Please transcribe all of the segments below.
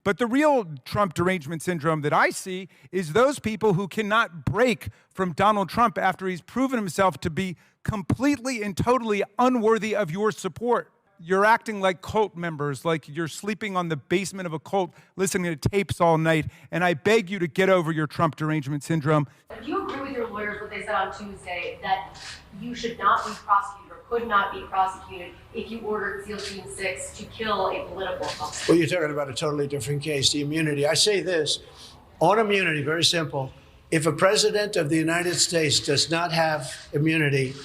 But the real Trump derangement syndrome that I see is those people who cannot break from Donald Trump after he's proven himself to be completely and totally unworthy of your support. You're acting like cult members, like you're sleeping on the basement of a cult, listening to tapes all night, and I beg you to get over your Trump derangement syndrome. Do you agree with your lawyers what they said on Tuesday, that you should not be prosecuted or could not be prosecuted if you ordered SEAL Team 6 to kill a political opponent? Well, you're talking about a totally different case, the immunity. I say this, on immunity, very simple. If a president of the United States does not have immunity,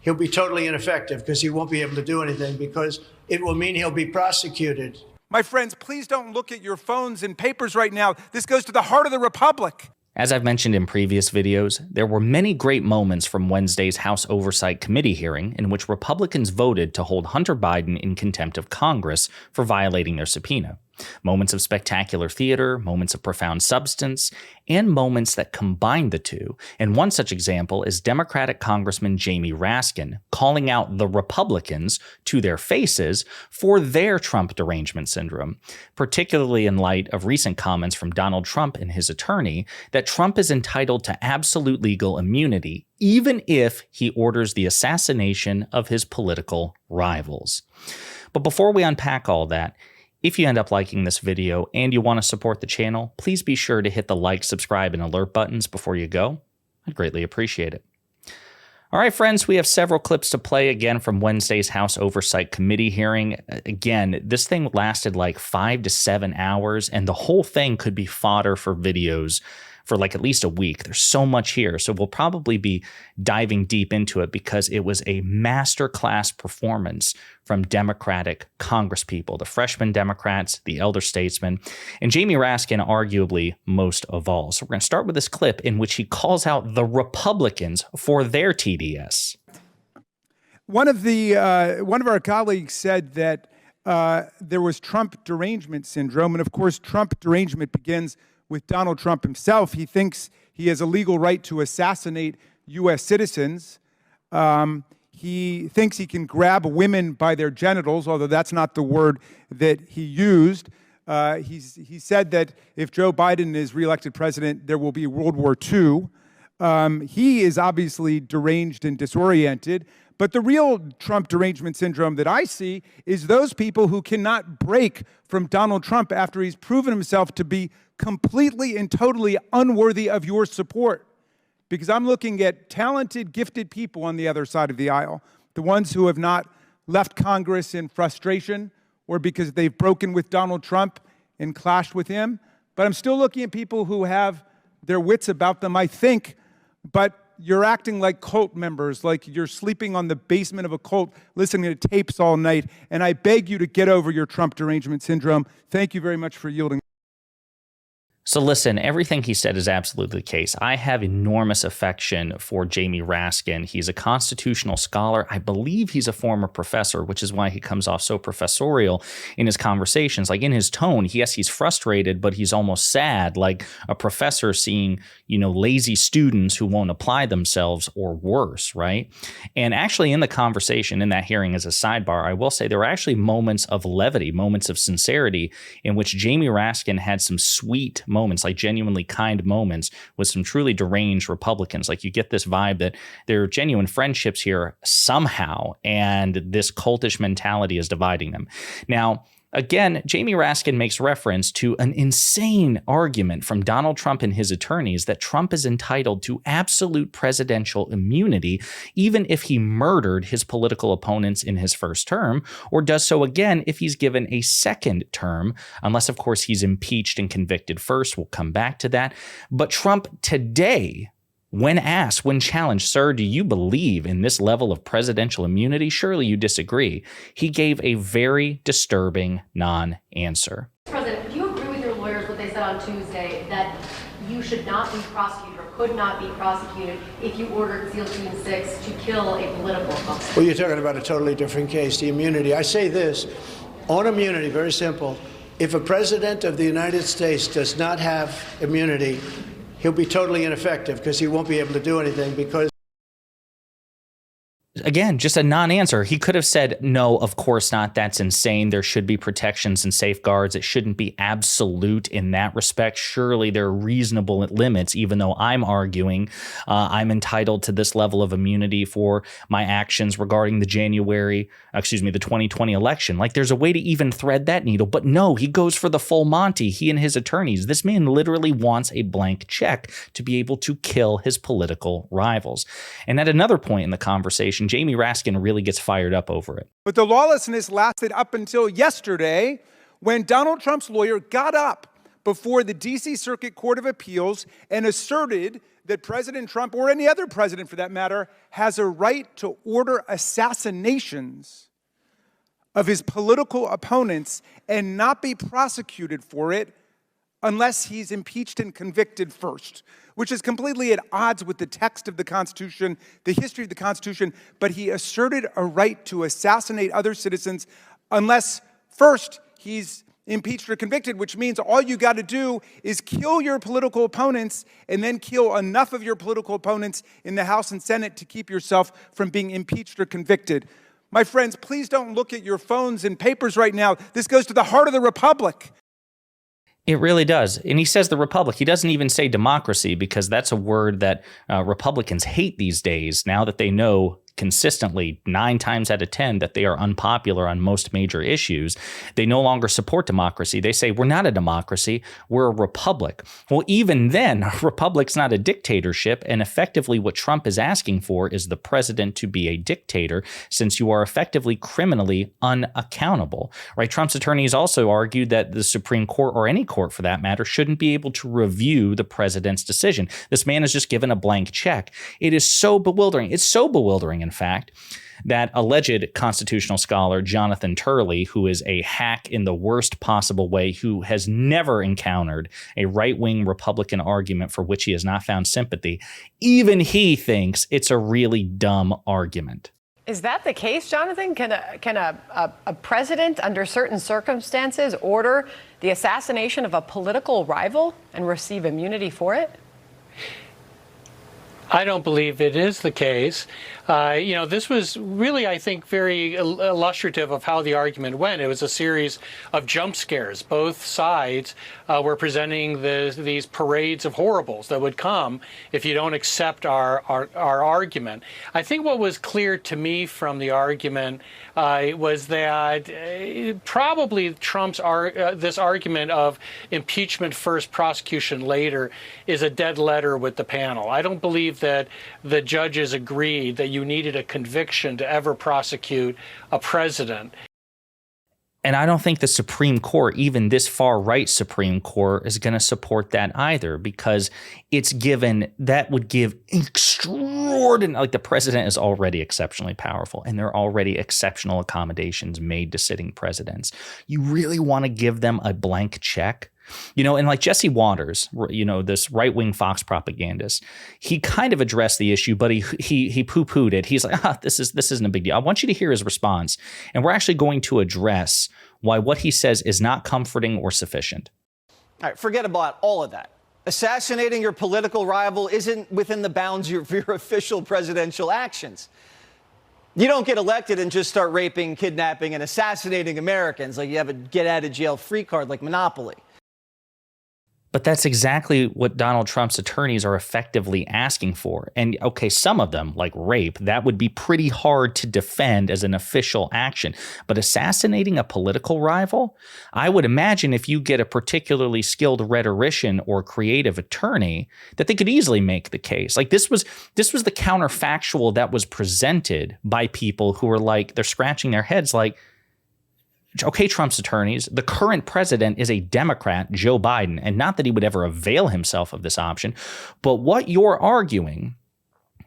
he'll be totally ineffective because he won't be able to do anything because it will mean he'll be prosecuted. My friends, please don't look at your phones and papers right now. This goes to the heart of the republic. As I've mentioned in previous videos, there were many great moments from Wednesday's House Oversight Committee hearing in which Republicans voted to hold Hunter Biden in contempt of Congress for violating their subpoena. Moments of spectacular theater, moments of profound substance, and moments that combine the two. And one such example is Democratic Congressman Jamie Raskin calling out the Republicans to their faces for their Trump derangement syndrome, particularly in light of recent comments from Donald Trump and his attorney that Trump is entitled to absolute legal immunity even if he orders the assassination of his political rivals. But before we unpack all that, if you end up liking this video and you want to support the channel, please be sure to hit the like, subscribe, and alert buttons before you go. I'd greatly appreciate it. All right, friends, we have several clips to play again from Wednesday's House Oversight Committee hearing. Again, this thing lasted like 5 to 7 hours, and the whole thing could be fodder for videos for like at least a week. There's so much here. So we'll probably be diving deep into it because it was a masterclass performance from Democratic congresspeople, the freshman Democrats, the elder statesmen, and Jamie Raskin arguably most of all. So we're going to start with this clip in which he calls out the Republicans for their TDS. One of our colleagues said that there was Trump derangement syndrome, and of course Trump derangement begins with Donald Trump himself. He thinks he has a legal right to assassinate U.S. citizens. He thinks he can grab women by their genitals, although that's not the word that he used. He said that if Joe Biden is reelected president, there will be World War II. He is obviously deranged and disoriented. But the real Trump derangement syndrome that I see is those people who cannot break from Donald Trump after he's proven himself to be completely and totally unworthy of your support. Because I'm looking at talented, gifted people on the other side of the aisle, the ones who have not left Congress in frustration or because they've broken with Donald Trump and clashed with him. But I'm still looking at people who have their wits about them, I think, but you're acting like cult members, like you're sleeping on the basement of a cult, listening to tapes all night, and I beg you to get over your Trump derangement syndrome. Thank you very much for yielding. So listen, everything he said is absolutely the case. I have enormous affection for Jamie Raskin. He's a constitutional scholar. I believe he's a former professor, which is why he comes off so professorial in his conversations. Like in his tone, yes, he's frustrated, but he's almost sad, like a professor seeing, lazy students who won't apply themselves or worse, right? And actually in the conversation, in that hearing as a sidebar, I will say there were actually moments of levity, moments of sincerity in which Jamie Raskin had some sweet moments, like genuinely kind moments with some truly deranged Republicans. Like you get this vibe that there are genuine friendships here somehow, and this cultish mentality is dividing them. Now, again, Jamie Raskin makes reference to an insane argument from Donald Trump and his attorneys that Trump is entitled to absolute presidential immunity, even if he murdered his political opponents in his first term, or does so again if he's given a second term, unless, of course, he's impeached and convicted first. We'll come back to that. But Trump today, when asked, when challenged, sir, do you believe in this level of presidential immunity? Surely you disagree. He gave a very disturbing non-answer. President, do you agree with your lawyers what they said on Tuesday, that you should not be prosecuted or could not be prosecuted if you ordered SEAL Team 6 to kill a political opponent? Well, you're talking about a totally different case, the immunity. I say this, on immunity, very simple. If a president of the United States does not have immunity, he'll be totally ineffective because he won't be able to do anything because. Again, just a non-answer. He could have said, no, of course not. That's insane. There should be protections and safeguards. It shouldn't be absolute in that respect. Surely there are reasonable limits, even though I'm arguing I'm entitled to this level of immunity for my actions regarding the 2020 election. Like, there's a way to even thread that needle. But no, he goes for the full Monty, he and his attorneys. This man literally wants a blank check to be able to kill his political rivals. And at another point in the conversation, Jamie Raskin really gets fired up over it. But the lawlessness lasted up until yesterday, when Donald Trump's lawyer got up before the D.C. Circuit Court of Appeals and asserted that President Trump, or any other president for that matter, has a right to order assassinations of his political opponents and not be prosecuted for it unless he's impeached and convicted first, which is completely at odds with the text of the Constitution, the history of the Constitution. But he asserted a right to assassinate other citizens unless first he's impeached or convicted, which means all you got to do is kill your political opponents and then kill enough of your political opponents in the House and Senate to keep yourself from being impeached or convicted. My friends, please don't look at your phones and papers right now. This goes to the heart of the republic. It really does. And he says the republic. He doesn't even say democracy, because that's a word that Republicans hate these days, now that they know consistently 9 times out of 10 that they are unpopular on most major issues. They no longer support democracy. They say, we're not a democracy, we're a republic. Well, even then, a republic's not a dictatorship. And effectively what Trump is asking for is the president to be a dictator, since you are effectively criminally unaccountable, right? Trump's attorneys also argued that the Supreme Court, or any court for that matter, shouldn't be able to review the president's decision. This man is just given a blank check. It is so bewildering. It's so bewildering, in fact, that alleged constitutional scholar Jonathan Turley, who is a hack in the worst possible way, who has never encountered a right-wing Republican argument for which he has not found sympathy, even he thinks it's a really dumb argument. Is that the case, Jonathan? Can a president, under certain circumstances, order the assassination of a political rival and receive immunity for it? I don't believe it is the case. This was really, I think, very illustrative of how the argument went. It was a series of jump scares. Both sides were presenting these parades of horribles that would come if you don't accept our argument. I think what was clear to me from the argument was that probably Trump's this argument of impeachment first, prosecution later is a dead letter with the panel. I don't believe that the judges agreed that you needed a conviction to ever prosecute a president. And I don't think the Supreme Court, even this far-right Supreme Court, is going to support that either, because that would give extraordinary, like, the president is already exceptionally powerful, and there are already exceptional accommodations made to sitting presidents. You really want to give them a blank check? And like Jesse Waters, this right-wing Fox propagandist, he kind of addressed the issue, but he poo-pooed it. He's like, this isn't a big deal. I want you to hear his response, and we're actually going to address why what he says is not comforting or sufficient. All right, forget about all of that. Assassinating your political rival isn't within the bounds of your official presidential actions. You don't get elected and just start raping, kidnapping, and assassinating Americans like you have a get-out-of-jail-free card like Monopoly. But that's exactly what Donald Trump's attorneys are effectively asking for. And okay, some of them, like rape, that would be pretty hard to defend as an official action. But assassinating a political rival, I would imagine if you get a particularly skilled rhetorician or creative attorney, that they could easily make the case. Like this was the counterfactual that was presented by people who were like, they're scratching their heads like, okay, Trump's attorneys, the current president is a Democrat, Joe Biden, and not that he would ever avail himself of this option. But what you're arguing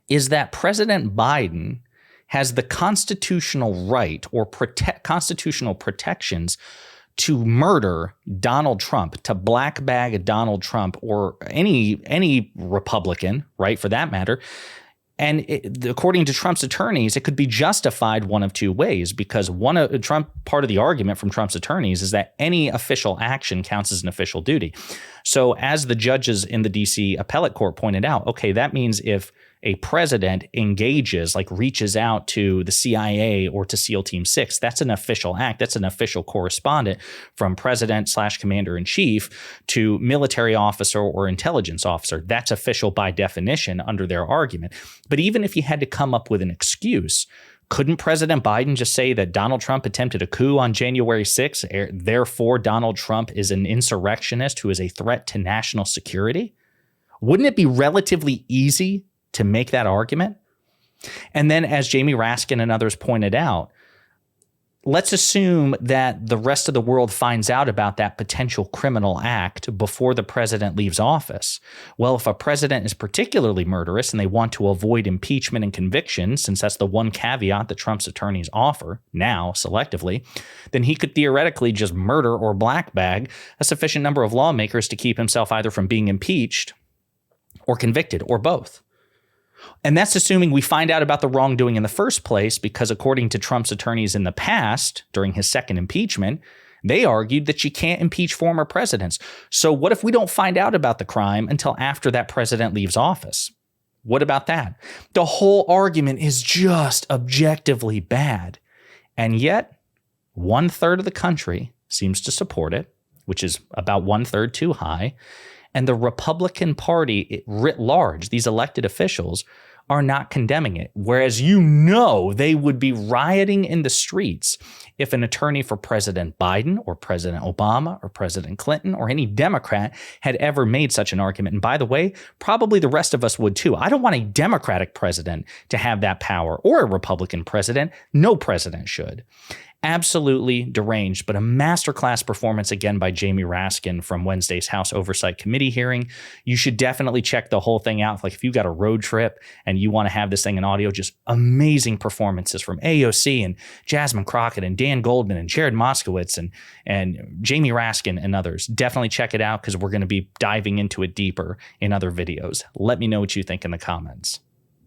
is that President Biden has the constitutional right or constitutional protections to murder Donald Trump, to black bag Donald Trump, or any Republican, right, for that matter. And according to Trump's attorneys, it could be justified one of two ways, because part of the argument from Trump's attorneys is that any official action counts as an official duty. So as the judges in the D.C. appellate court pointed out, okay, that means if a president engages, like reaches out to the CIA or to SEAL Team 6. That's an official act. That's an official correspondent from president/commander-in-chief to military officer or intelligence officer. That's official by definition under their argument. But even if you had to come up with an excuse, couldn't President Biden just say that Donald Trump attempted a coup on January 6th, therefore Donald Trump is an insurrectionist who is a threat to national security? Wouldn't it be relatively easy to make that argument? And then, as Jamie Raskin and others pointed out, let's assume that the rest of the world finds out about that potential criminal act before the president leaves office. Well, if a president is particularly murderous and they want to avoid impeachment and conviction, since that's the one caveat that Trump's attorneys offer now selectively, then he could theoretically just murder or black bag a sufficient number of lawmakers to keep himself either from being impeached or convicted or both. And that's assuming we find out about the wrongdoing in the first place, because according to Trump's attorneys in the past, during his second impeachment, they argued that you can't impeach former presidents. So what if we don't find out about the crime until after that president leaves office? What about that? The whole argument is just objectively bad. And yet, 1/3 of the country seems to support it, which is about 1/3 too high. And the Republican Party writ large, these elected officials, are not condemning it. Whereas they would be rioting in the streets if an attorney for President Biden or President Obama or President Clinton or any Democrat had ever made such an argument. And by the way, probably the rest of us would too. I don't want a Democratic president to have that power, or a Republican president. No president should. Absolutely deranged, but a masterclass performance again by Jamie Raskin from Wednesday's House Oversight Committee hearing. You should definitely check the whole thing out. Like if you've got a road trip and you want to have this thing in audio, just amazing performances from AOC and Jasmine Crockett and Dan Goldman and Jared Moskowitz and Jamie Raskin and others. Definitely check it out because we're going to be diving into it deeper in other videos. Let me know what you think in the comments.